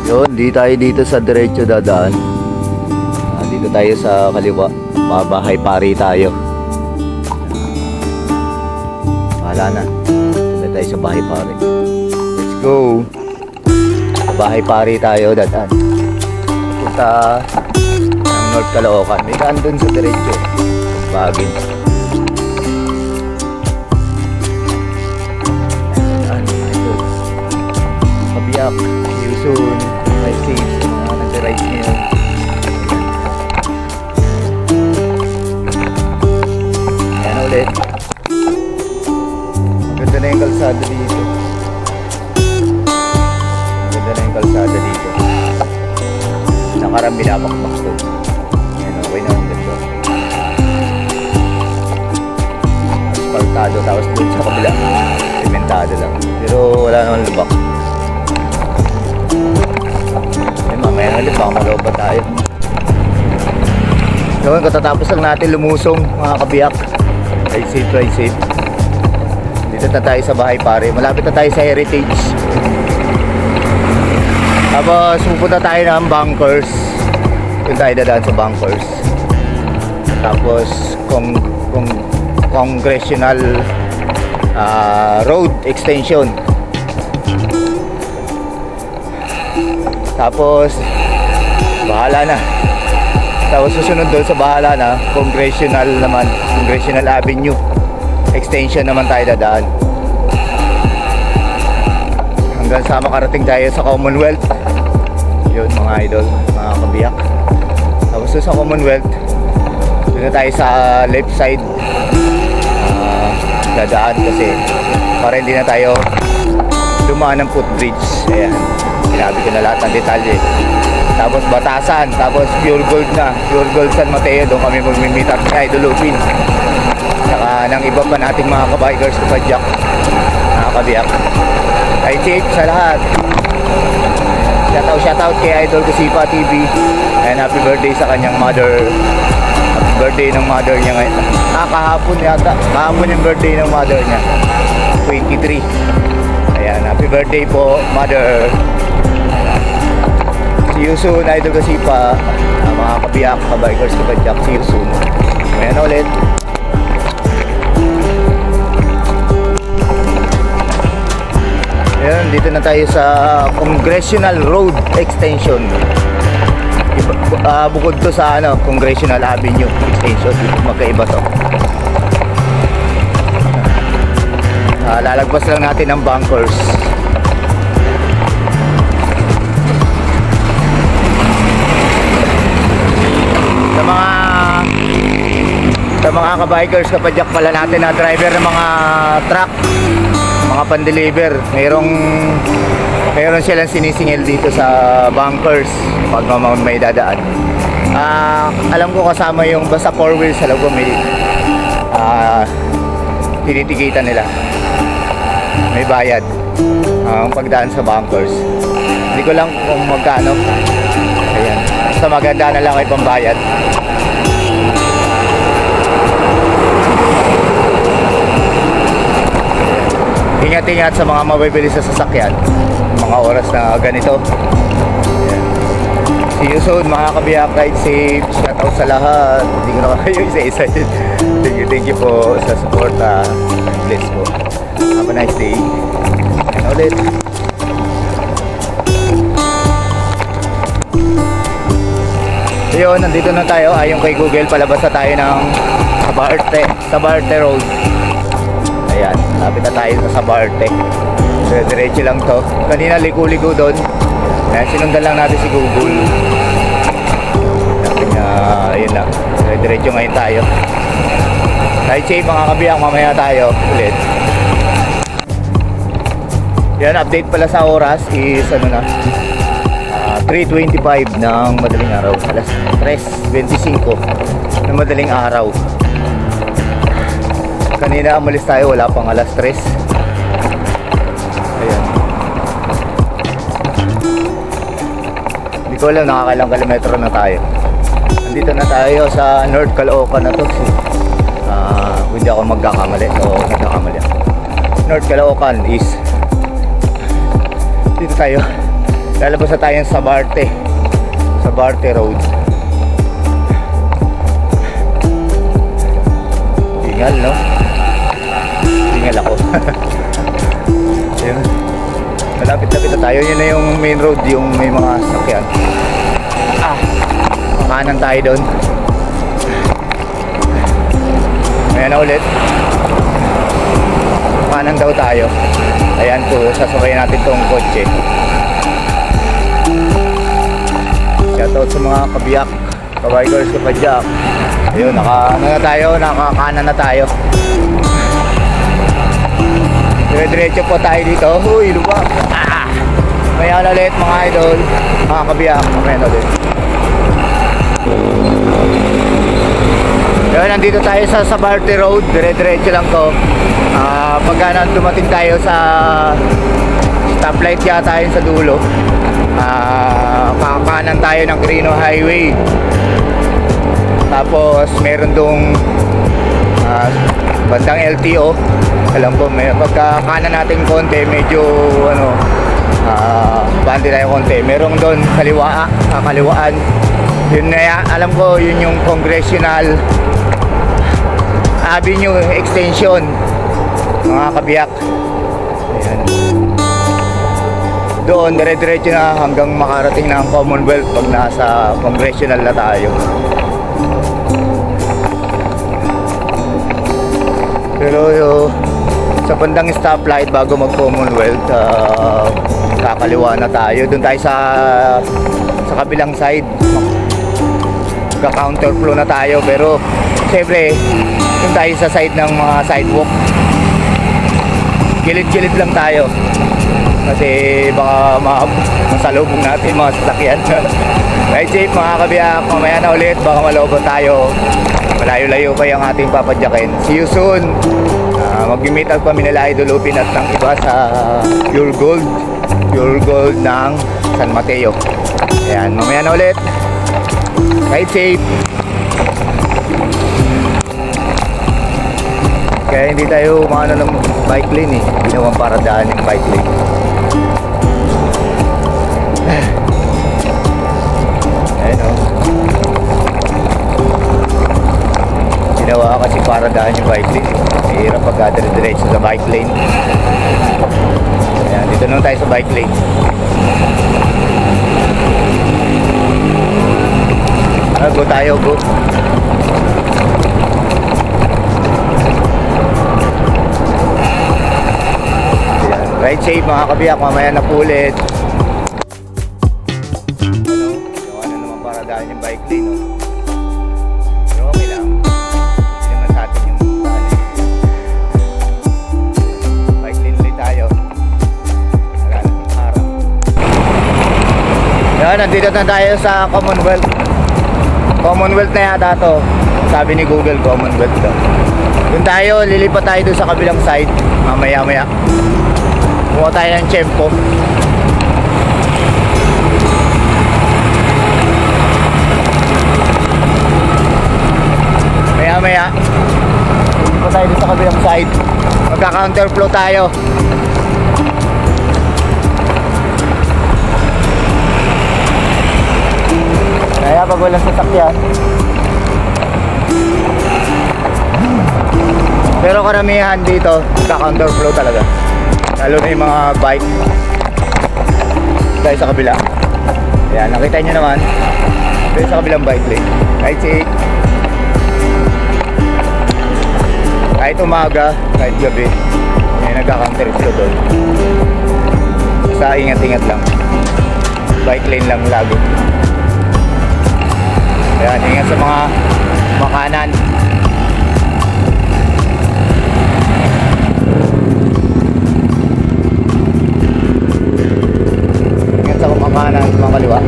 Yun, di tayo dito sa diretso dadaan. Dito tayo sa kaliwa. Bahay pari tayo. Wala na. Dito tayo sa bahay pari. Let's go. Sa bahay pari tayo dadaan. Punta ng North Caloocan. May daan dun sa diretso. Bagin. Kabiyak. See you soon. I see. Nag-ride niyo. Ayan ulit. Maganda na yung kalsada dito. Maganda na yung kalsada dito. Nakarang binabakbak to. Ayan, okay na ang ganda. Asfaltado, tapos dun sa kabila sementado lang. Pero wala naman lubak. Ayun, mamaya ulit baka maloob pa tayo. Gawin, katatapos lang natin lumusong mga kabiyak. Ride safe, ride safe. Dito na tayo sa bahay pare. Malapit na tayo sa Heritage. Tapos pupunta tayo ng Bunkers. Doon tayo dadaan sa Bunkers. Tapos Congressional Road Extension. Tapos bahala na. Tapos susunod doon sa bahala na Congressional naman, Congressional Avenue Extension naman tayo dadaan. Hanggang sa makarating tayo sa Commonwealth. Yun mga idol, mga kabiyak. Tapos doon sa Commonwealth, doon na tayo sa left side dadaan kasi para hindi na tayo dumaan ng footbridge. Ayan, sinabi ko na lahat ng detalye. Tapos Batasan, tapos Pure Gold na, Pure Gold San Mateo. Doon kami mag-meet up ni Idol Lupin saka ng iba pa nating mga kabikers kapadyak, mga kabiyak. Ay safe sa lahat. Shoutout kay Idol Kusipa TV. And happy birthday sa kanyang mother. Happy birthday ng mother niya ngayon. Kahapon yata, kahapon yung birthday ng mother niya, 23. Ayan, happy birthday po mother. See you soon Idol Kusipa, mga kabiyak, kabikers kapadyak. See you soon. Ayan ulit. Ayan, dito na tayo sa Congressional Road Extension. Bukod to sa Congressional Avenue Extension, dito magkaiba to. Lalagpas lang natin ang Bunkers. Sa mga kabikers kapadyak pala natin na driver ng mga truck, mga pan-deliver, mayroon silang sinisingil dito sa Bunkers pag may dadaan. Alam ko kasama yung basta 4 wheels sa loob, may tinitikitan nila, may bayad ang pagdaan sa Bunkers. Hindi ko lang kung magkano. Ayan, basta maganda na lang ay pambayad. Ingat-ingat sa mga mabibili sa sasakyan mga oras na ganito. Ayan. See you soon mga kabiyak, ride safe. Shoutout sa lahat. Hindi ko na kayo isa-isa. Thank you po sa support. Bless po. Have a nice day. And ulit. Ayun, nandito na tayo. Ayon kay Google, palabas na tayo ng Sabarte Road. Ayan, lapit na tayo sa Sabarte. Diretso lang to. Kanina ligo-ligo doon. Ayan, sinundan lang natin si Google. Ayun lang. Diretso ngayon tayo. Ride safe mga kabiyak, mamaya tayo ulit. Yan, update pala sa oras is 3:25 ng madaling araw. Alas 3:25 ng madaling araw. Kanina umalis tayo, wala pang alas 3. Ayan. Hindi ko alam nakakailang kilometro na tayo. Nandito na tayo sa North Caloocan na to. Hindi ako magkakamali o nagkakamali ako. North Caloocan is dito tayo lalabas na tayo sa Barte Road. Tingal, no? Tingal ako. Ayun. Malapit-lapit na tayo. Yun na yung main road, yung may mga sakyan. Kanan tayo doon. Ayan na ulit. Kanan daw tayo. Ayan po, sasabayan natin tong kotse. Shoutout sa mga kabiyak, kabikers, kapadyak. Ayun, nakakanan na tayo. Dire-diretso po tayo dito. Uy, lupa. Maya na ulit mga idol, mga kabiyak. Maya na ulit. Ayun, nandito tayo sa Barte Road. Dire-diretso lang to. Pagka dumating tayo sa stoplight yata yun sa dulo, kakanan tayo ng Quirino Highway. Tapos meron dong bandang LTO. Alam ko, pagka kanan natin konti, medyo bandi tayo konti. Meron doon kaliwaan. Yun na, alam ko, yun yung Congressional Avenue Extension, mga kabiyak. Ayan. Doon, dire-diretso na hanggang makarating ng Commonwealth pag nasa Congressional na tayo. Pero sa bandang stoplight bago mag-Commonwealth, kakaliwa na tayo. Doon tayo sa kabilang side. Ka-counterflow na tayo, pero siyempre doon tayo sa side ng mga sidewalk. Gilid-gilid lang tayo kasi baka masalubong natin mga sasakyan. Ride safe mga kabiyak, mamaya na ulit, baka malobo tayo. Malayo-layo pa yung ating papadyakin. See you soon. Mag-meet up kami nila Idol Upin at ng iba sa Pure Gold ng San Mateo. Ayan, mamaya na ulit. Ride safe. Kaya hindi tayo umano ng bike lane eh. Ginawang para daan yung bike lane. Ayun o. Ginawa kasi para daan yung bike lane. Mahirap pagka diretso sa bike lane. Ayan, dito naman tayo sa bike lane. Go tayo, go. Ayan, ride safe mga kabiyak, mamaya na po ulit. Gawa na naman para daan yung bike lane, no? Pero okay lang. Hindi naman sa atin yung bike lane ulit tayo. Wala na yung harap. Ayan, nandito na tayo sa Commonwealth na yata to. Sabi ni Google, Commonwealth daw. Doon tayo, lilipat tayo doon sa kabilang side. Mamaya. Kuha tayo ng tiyempo. Maya. Lilipat tayo doon sa kabilang side. Magka-counterflow tayo. Kaya pag walang sasakyan. Pero karamihan dito ka-counterflow talaga. Lalo na yung mga bike. Dahil sa kabila. Ayan, nakita nyo naman. Dahil sa kabilang bike lane. Right safe. Kahit umaga, kahit gabi, may nagka-counterflow doon. Basta ingat-ingat lang. Bike lane lang lagi. Ayan, ingat sa mga makanan. Ingat sa makanan, sa mga kaliwa.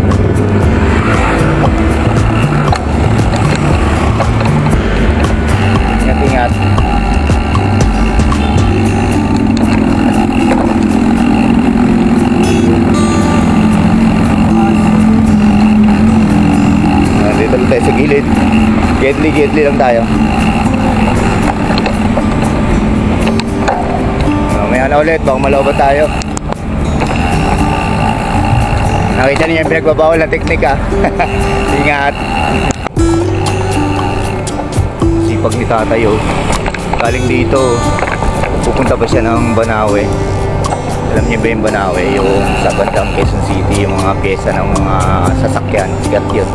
Ingat. Dito lang tayo sa gilid. Gently lang tayo. Mamaya na ulit, baka malobat tayo. Nakita niyo yung pinagbabawal na teknik ah. Ingat. Sipag ni tatay oh. Galing dito. Pupunta pa siya ng Banawe. Alam niyo ba yung Banawe? Yung sa bandang Quezon City, yung mga pyesa ng mga sasakyan. Sigat yun.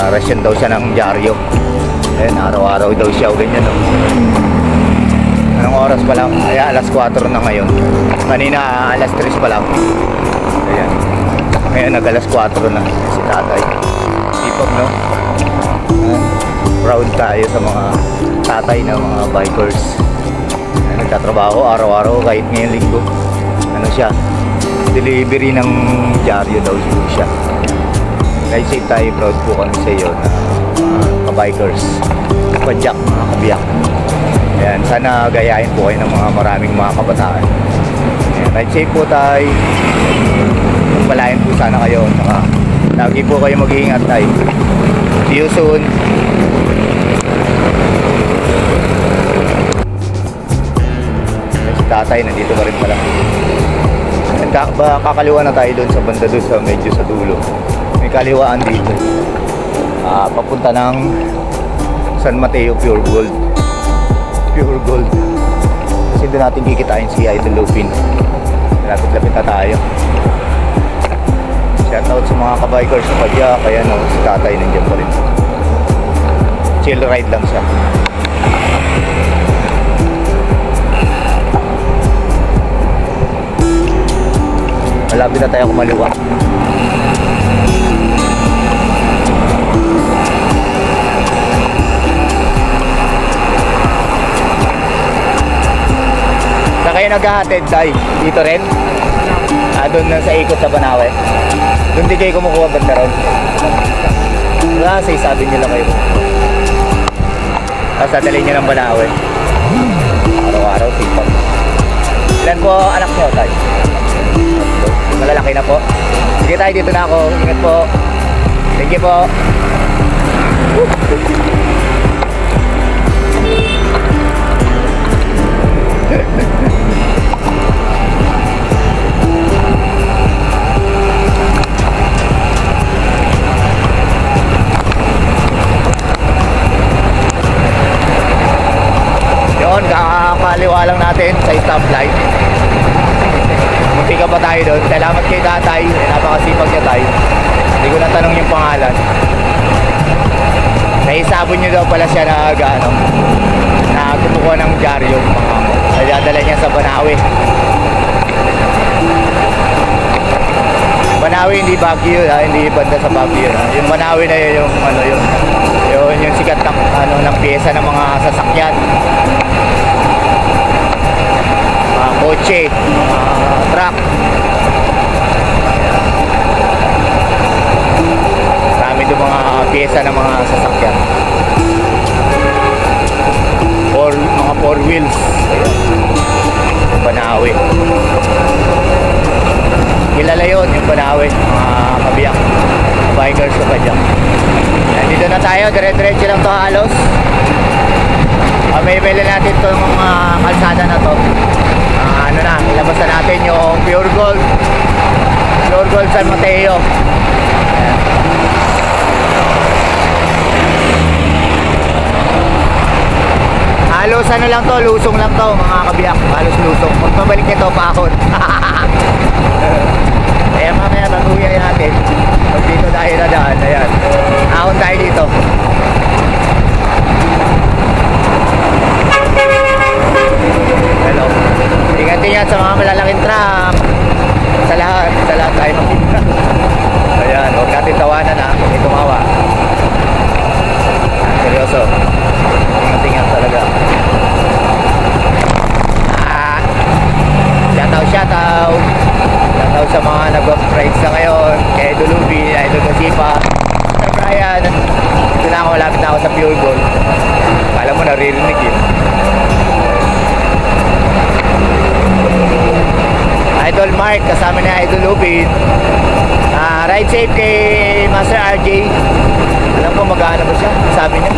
Rasyon daw siya ng dyaryo. Ayun, araw-araw daw siya o ganyan oh. Anong oras pa lang? Ay, alas 4 na ngayon. Kanina alas 3 pa lang. Ayan. Ngayon nag alas 4 na si tatay. Sipag no? Proud tayo sa mga tatay na mga bikers. Nagtatrabaho araw-araw kahit ngayong linggo. Ano siya? Delivery ng dyaryo daw siguro siya. Kaya safe tayo, proud po kami sa iyo na ka-bikers. Padyak, mga kabiyak. Ayan, sana gayahin po kayo ng mga maraming mga kabataan. Ayan, ride safe po tayo. Magpalain po sana kayo. Saka, lagi po kayo mag-iingat tayo. See you soon. Si tatay, nandito pa rin pala. Kakaliwa na tayo doon sa banda doon sa medyo sa dulo. May kaliwaan dito. Papunta ng San Mateo Pure Gold. Pure Gold. Kasi doon natin kikitain si Idol Lupin. Lapit-lapit na tayo. Shoutout sa mga kabikers sa Padya. Kaya no, si tatay nandiyan pa rin. Chill ride lang siya. Malapit na tayo kumaliwa. Saan kayo naghahatid, tay? Dito rin? Doon na sa ikot sa Banawe. Doon di kayo kumukuha banda ron. Kasi sabi nila kayo. Tapos dadalhin nyo ng Banawe. Araw-araw, sipag. Ilan po anak nyo, tay? Malalaki na po. Sige tayo, dito na ako. Ingat po. Thank you po. Yun, kakaliwa lang natin sa stoplight. Munti ka pa tayo doon. Salamat kay tatay. Napakasipag niya tayo. Hindi ko natanong yung pangalan. Naisabon niyo daw pala siya na kumukuha ng dyaryo. Nadadala niya sa Banawe. Banawe hindi Baguio, hindi banda sa Baguio. Yung Banawe na yun, yung sikat ng pyesa ng mga sasakyan. Mga kotse, truck. Marami doon mga pyesa ng mga sasakyan. Mga four wheels. Banawe. Kilala yun, yung Banawe. Mga kabiyak. Bikers ko pa dyan. Nandito na tayo, dire-diretso lang to halos. May natin to mga kalsada na to. Ilabas na natin yung Pure Gold San Mateo. Halos lang to, lusong lang to mga kabiyak. Halos lusong. Pagpabalik nito, pakon. Kaya mamaya baguyan natin. Pag dito tayo na daan, ayan. Ahon tayo dito. Hello. Ingat-ingat sa mga malalaking truck. Sa lahat tayo makita. Ayan, huwag natin tawanan ha. May tumawa. Seryoso. Ingat-ingat talaga. Shoutout sa mga nag-rides na ngayon. Kay Idol Lupin, Idol Kasipa, Sir Brian. Dito na ako, malapit na ako sa Pure Gold. Kala mo naririnig yun. Idol Mark, kasama ni Idol Lupin. Ride safe kay Master RJ. Alam ko mag-aano ba siya? Sabi niya.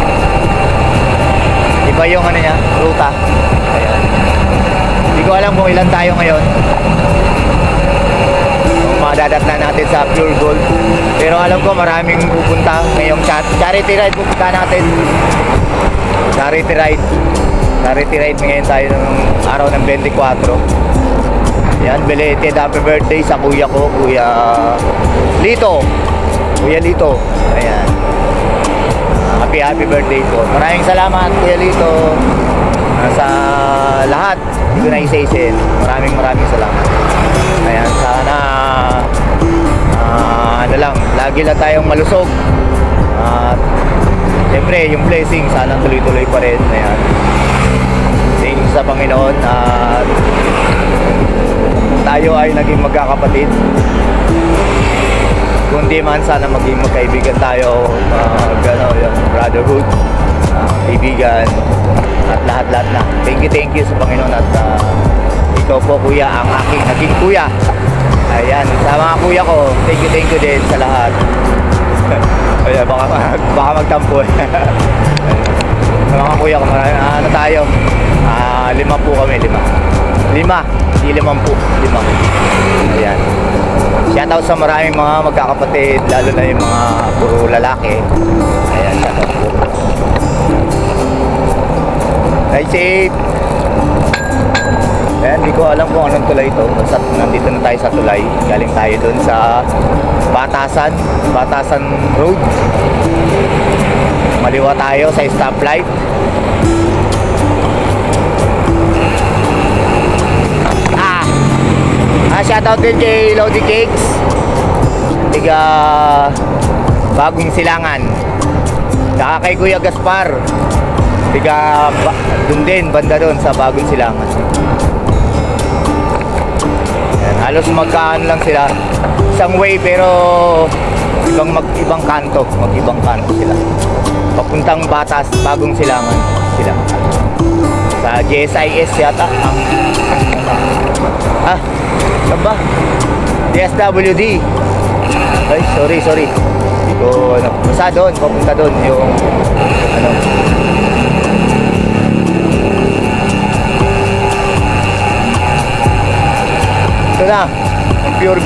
Iba yung niya, ruta. Ayan. Hindi ko alam kung ilan tayo ngayon. Madadat na natin natin sa Pure Gold. Pero alam ko maraming pupunta ngayong charity ride, pupunta natin. Charity ride ngayon tayo ng araw ng 24. Yan, belated happy birthday sa kuya ko, Kuya Lito. Ayan, happy birthday po. Maraming salamat Kuya Lito sa lahat. Hindi ko na isa-isin. Maraming salamat. Ayan, sana ano lang, lagi lang tayong malusog. At siyempre yung blessing sana tuloy-tuloy pa rin. Ayan, thank you sa Panginoon at tayo ay naging magkakapatid. Kundi man sana maging magkaibigan tayo, yung brotherhood, kaibigan at lahat-lahat na. Thank you sa Panginoon at ikaw po kuya ang aking naging kuya. Ayan, sa mga kuya ko, thank you din sa lahat. Ayan, baka magtampo. Sa mga kuya ko, ano tayo? 5 po kami, 5. Hindi 5. Ayan. Shoutout sa maraming mga magkakapatid, lalo na yung mga puro lalaki. Ayan, shoutout po. Nice safe. Ayan, di ko alam kung anong tulay ito. Nandito na tayo sa tulay. Galing tayo dun sa Batasan Road. Maliwa tayo sa stoplight. Shoutout din kay Lodi Cakes, tiga Bagong Silangan. Saka kay Kuya Gaspar, tiga dun din, banda dun sa Bagong Silangan. Yan, halos magkaan lang sila, isang way pero ibang kanto sila. Papuntang Bagong Silangan sila. Sa GSIS yata ano ba? DSWD. Ay, sorry. Hindi ko basta doon, papunta doon yung ito na, ang Pure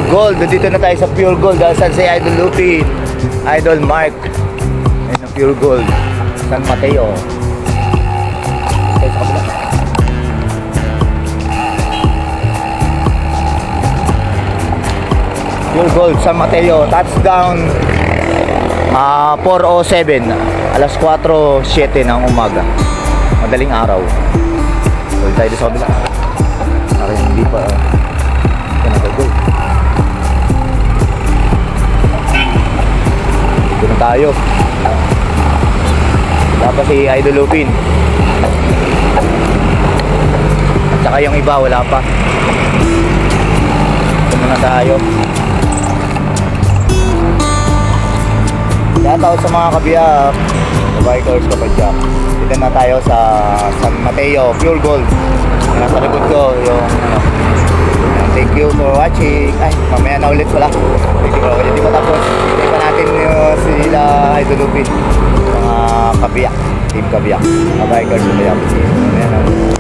Gold. Dito na tayo sa Pure Gold. Saan si Idol Lupin, Idol Mark. Ayun ang Pure Gold, San Mateo. Sa kabila. Pure Gold, San Mateo, touchdown 4:07, alas 4:07 ng umaga, madaling araw. Tuloy tayo sa kabila. Hindi pa nag-go. Dito na tayo. Dapat si Idol Lupin at saka yung iba wala pa. Dito na tayo. Shoutout sa mga kabiyak, sa bikers, kapadyak. Dito na tayo sa San Mateo, Pure Gold. Nasa likod ko yung thank you for watching. Ay, mamaya na ulit pala. Hindi pa tapos. Hindi pa natin sila Idol Lupin, mga kabiyak, team kabiyak, mga bikers, kabiyak. Mamaya na ulit.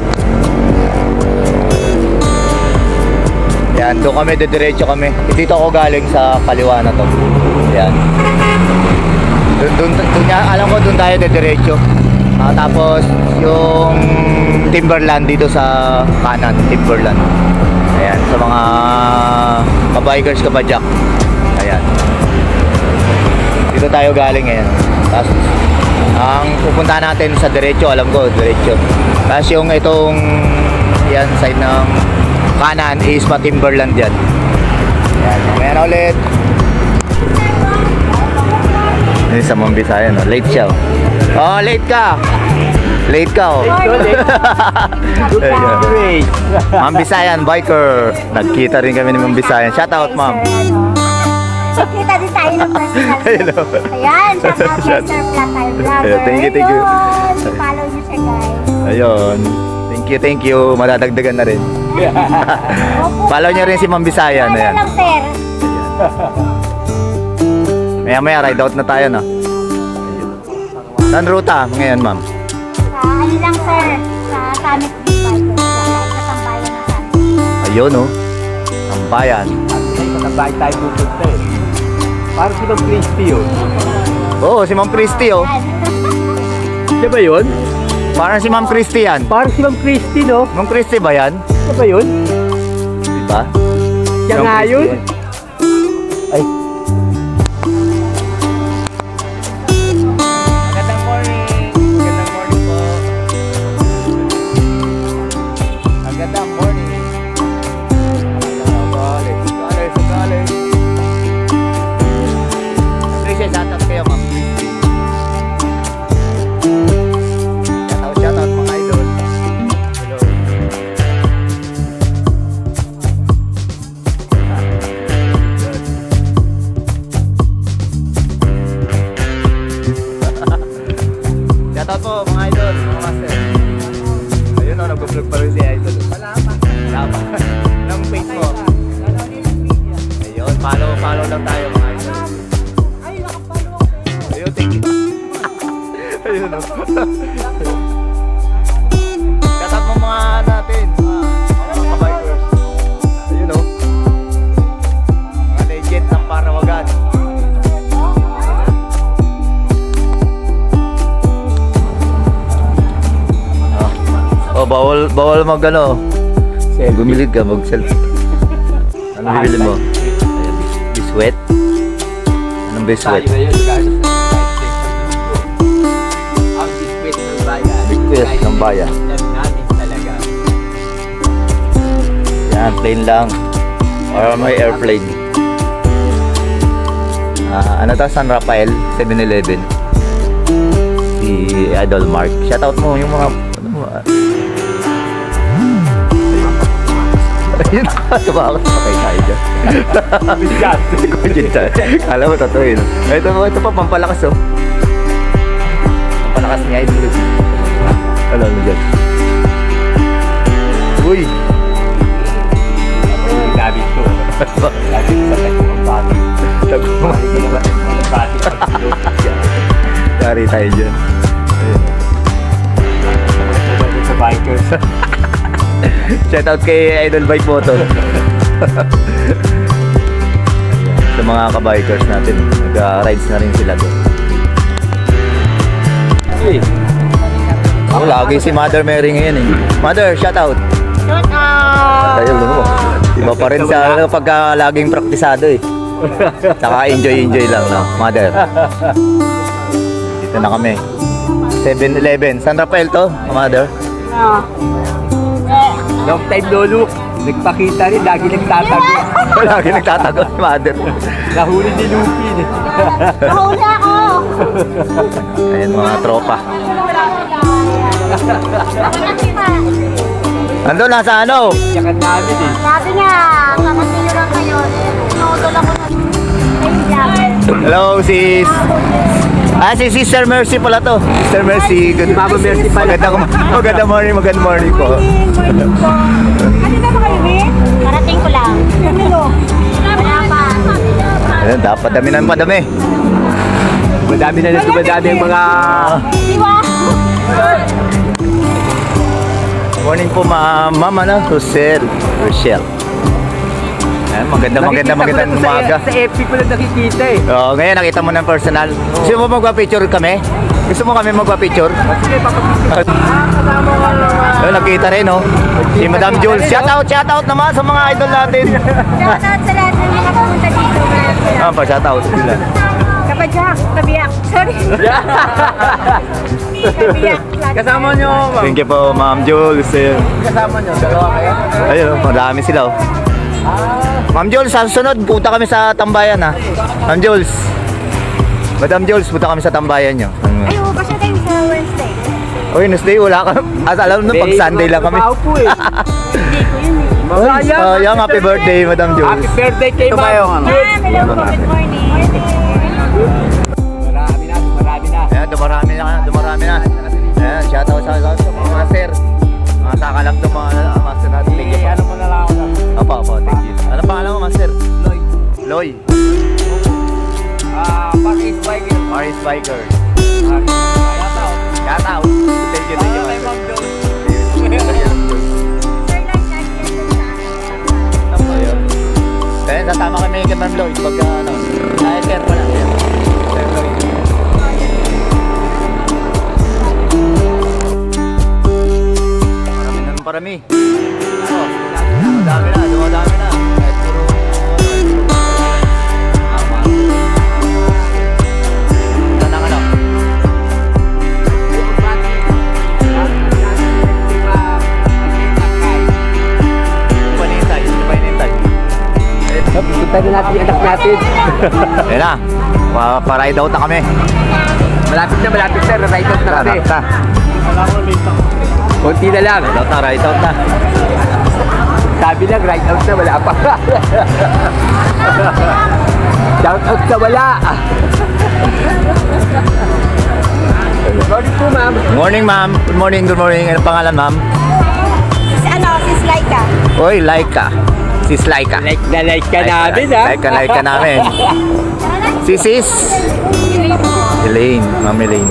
Yan, doon kami, diretso kami. Dito ako galing sa kaliwa na to. Yan. Doon alam ko doon tayo diretso. Tapos yung Timberland dito sa kanan, Timberland. Ayan, sa mga kabikers, kapadyak. Ayan. Dito tayo galing ngayon. Tapos ang pupunta natin sa diretso, alam ko, diretso. Tapos yung itong yan, side ng kanan is pa Timberland yan. Ayan, mamaya na ulit. Ini sa Ma'am Bisayan, no? Late siya. Oh, late ka. Oh. Ma'am Bisayan, biker. Nagkita rin kami ni Ma'am Bisayan. Shout out, Ma'am. Kita din tayo ng personal. Ayan, shout out Mr. Platal Vlogger. Thank you. Follow nyo siya, guys. Ayun. Thank you. Madadagdagan na rin. Follow nyo rin si Ma'am Bisayan. Ayan. Lang, sir. Maya ride out na tayo, no? Saan ruta ngayon, ma'am? Ano lang, sir, sa Summit Beach Bikers, sa tambayan ng Summit. Ayun, oh. Tambayan. Sa bahay tayo pupunta eh. Parang si Ma'am Christy yun. Oo, si Ma'am Christy, oh. Siya ba yun? Parang si Ma'am Christy yan. Parang si Ma'am Christy, no? Ma'am Christy ba yan? Siya ba yun? Diba? Siya Ma'am nga Christy yun? yan. Ay. Magandang morning. Magandang morning po. Magandang morning. Sugales. Tracy, shoutout kayo, Ma'am Christy. Shoutout mga idol. Hello. Shoutout po mga idol, mga master. Ayun o, nag-vlog pa rin si idol. Wala pa. Anong page mo? Ayun, follow lang tayo mga idol. Ayun, thank you. Ayun o. Shoutout mo mga natin, mga kabikers. Ayun o. Mga legend ng Parawagan. Oh, bawal mag ano. Bumili ka, mag-selfie. Anong bibili mo? Biswet? Anong biswet? Ang biskwit ng bayan. Biswet ng bayan. Alam natin talaga. Yan, plain lang. Or may airplane. Ano to? San Rafael, 7-Eleven. Si Idol Mark. Shoutout mo yung mga... Ano mo? Ayun, tumakot pa kayo tayo dyan. Kala mo totoo yun. Ito pa, pampalakas oh. Pampalakas niya Idol. Ano dyan? Uy! Gamit ko. Gamit sa pagpapati. Pagpapati. Yari tayo dyan. Ayun. Sa bikers. Shoutout kay Idol Bike Moto. Sa mga kabikers natin, nag-rides na rin sila doon. Ako lagi si Mother Mary ngayon eh. Mother, shoutout. Ayun mo. Iba pa rin sa pagka laging praktisado eh. Saka enjoy lang no, Mother. Dito na kami. 7-Eleven. San Rafael to, Mother? Long time lolo. Nagpakita rin, lagi nagtatago. Lagi nagtatago si Mother. Nahuli ni Lupin. Nahuli ako! Ayan mga tropa. Ando nasa ano? Yakan namin eh. Sabi niya, kakasinyo lang kayo. Nodol ako ng Hello sis. Si Sister Mercy pala to. Sister Mercy. Good, Mama Mercy pala. Magandang morning po. Morning po. Ano na ba kayo, Vin? Karating ko lang. Wala pa. Ayan, dapat dami ng padami. Madami na dumadami ang mga... Diwa? Morning po mama na. Rochelle. Ayan, magandang umaga. Sa FB ko lang nakikita eh. Oo, ngayon nakita mo ng personal. Gusto mo magpa-picture kami? Gusto mo kami magpa-picture? Sige, papapicture. Kasama ko naman. Ayun, nakita rin oh. Si Madam Jules. Shoutout naman sa mga idol natin. Shoutout sa lahat ng mga pumunta dito. Pa-shoutout sila. Kapadyak, kabiyak. Sorry. Kabiyak. Kasama nyo, ma'am. Thank you po, Ma'am Jules. Kasama nyo, dalawa kayo. Ayun, marami sila oh. Ma'am Jules, sa susunod, punta kami sa tambayan ha. Ma'am Jules. Madam Jules, punta kami sa tambayan nyo. Ay, ba siya tayo sa Wednesday? Wednesday, wala ka. Alam nyo, pag Sunday lang kami. Po eh. Hindi ko yun eh. Sayang, happy birthday, Madam Jules. Happy birthday kay Ma'am. Hello po, good morning. Marami na. Ayan, dumarami na. Ayan, shoutout sa mga master. Mga sakalang to mga master natin. Thank you po. Ano mo na lang ako na? Opo, thank you. Ano pangalan mo, master? Loy. Paris Biker. Paris Biker. Shout out. Thank you, master. Sir, lang lagi yan sa Sama kami kay Ma'am Lloyd pagka ano. Ay, sir pala. Sir Lloyd. Parami na ng parami. Oh, dumadami na, dumadami na. Kahit puro ano. Ano. Panintay, panintay. Punta na natin yung anak natin. Ayun na, pa-ride out na kami. Malapit sir. Ride out na kami. Ride Konti na lang. out na, ride out na. Sabi lang, ride out na. Wala pa. Shout out sa wala. Morning po, ma'am. Good morning, ma'am. Good morning, good morning. Ano pangalan, ma'am? Sis Laika. Oy, Laika. Sis Laika. Like na like ka namin, ha? Like ka namin. Si Sis Elaine, Ma'am Elaine.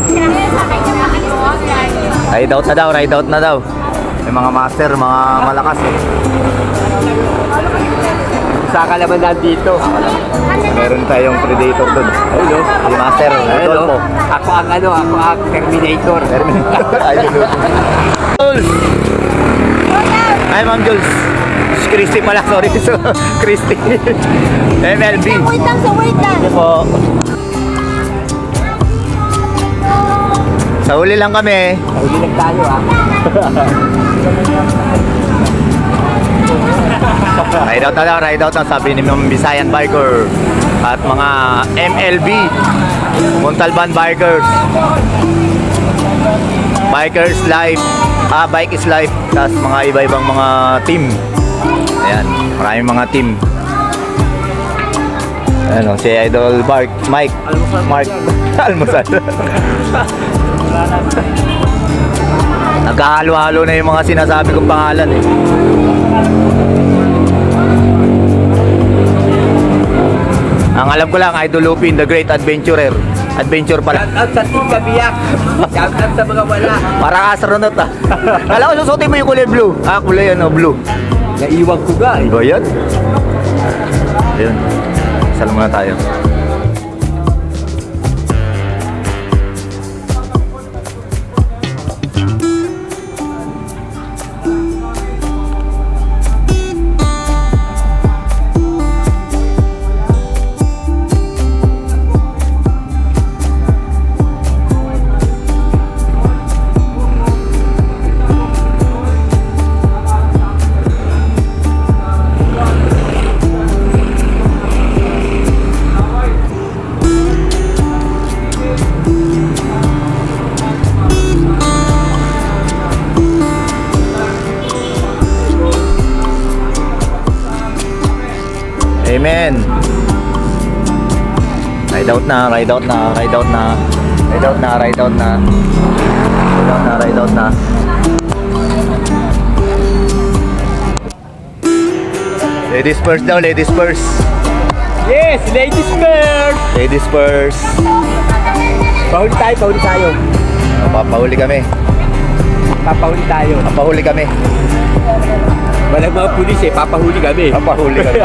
Ride out na daw. Yung mga master, mga malakas eh. Sa ka naman nandito. Meron tayong predator doon. Hello. Si Master, Rodolfo. Ako ang Terminator. Ay, Jules! Ay, Ma'am Jules. Christy pala, sorry. So, Christy. MLB. Wait lang. Ito po. Sa huli lang kami. Huli lang tayo, ha? Ride out na sabi ni Ma'am Visayan Biker at mga MLB Montalban Bikers. Bikers Life, Bike is Life, tas mga iba-ibang mga team. Ayan, maraming mga team. Ano, si Idol Mike. Mark. Almusal. Nagkahalo-halo na yung mga sinasabi kong pangalan eh. Ang alam ko lang, Idol Lupin, the great adventurer. Adventure pala. Shout out sa Team Kabiyak. Shout out sa mga wala. Parang astronaut ah. Kala ko susutin mo yung kulay blue. Kulay ano, blue. Naiwan ko ga, eh. Ba yan? Ayun. Sal muna tayo. Amen. Ride out na. Ladies first daw, ladies first. Yes, ladies first. Ladies first. Pahuli tayo. Papahuli kami. Papahuli kami. Walang mga pulis, papahuli kami. Papahuli kami.